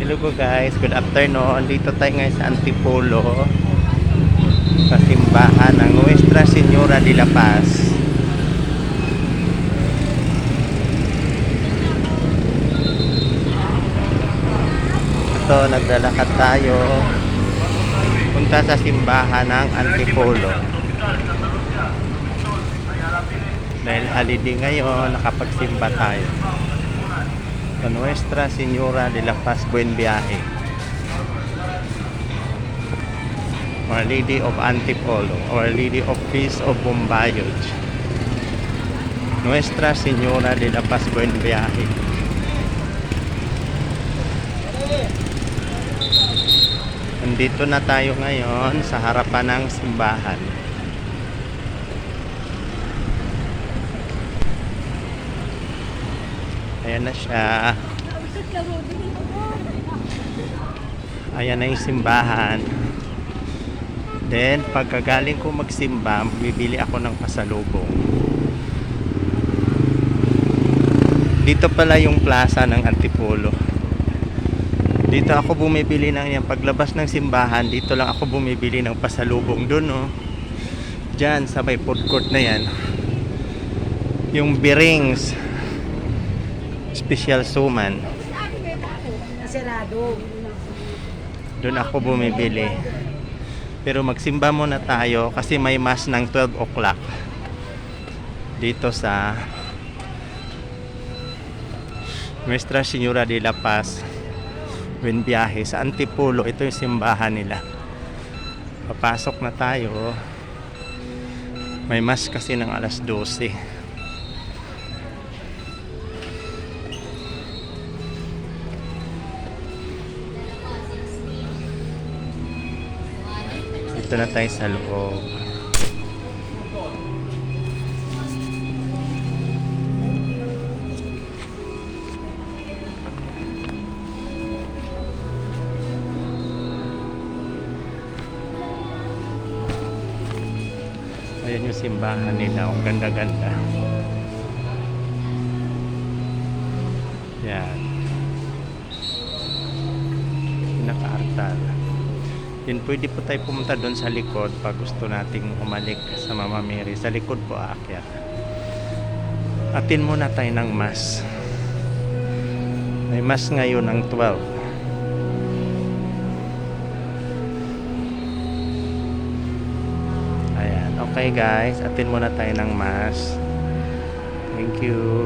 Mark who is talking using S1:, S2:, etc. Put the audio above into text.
S1: Hello po guys, good afternoon. Dito tayo ngayon sa Antipolo sa simbahan ng Nuestra Señora de la Paz. Ito, naglalakad tayo punta sa simbahan ng Antipolo. Dahil holiday ngayon, nakapagsimba tayo sa Nuestra Señora de la Paz. Buen Viaje, Our Lady of Antipolo, Our Lady of Peace of Bumbayog, Nuestra Señora de la Paz. Buen Viaje. Nandito na tayo ngayon sa harapan ng simbahan. Ayan na siya. Ayan na yung simbahan. Then pagkagaling ko magsimba, bibili ako ng pasalubong. Dito pala yung plaza ng Antipolo. Dito ako bumibili ng yan. Paglabas ng simbahan, dito lang ako bumibili ng pasalubong. Doon, oh. Diyan sa may food court na yan, yung Birings Special Suman, doon ako bumibili. Pero magsimba muna tayo kasi may mass ng 12 o'clock dito sa Nuestra Señora de la Paz, Buen Viaje, sa Antipolo. Ito yung simbahan nila. Papasok na tayo. May mass kasi ng alas 12. Dito na tayo sa loob. Ayan yung simbahan nila. Ang ganda-ganda. Yan. Pinaka-altar. Then pwede po tayo pumunta doon sa likod pag gusto nating umalik sa Mama Mary. Sa likod po aakyat. Atin muna tayo ng mass. May mass ngayon ng 12. Ayan. Okay guys, atin muna tayo ng mass. Thank you.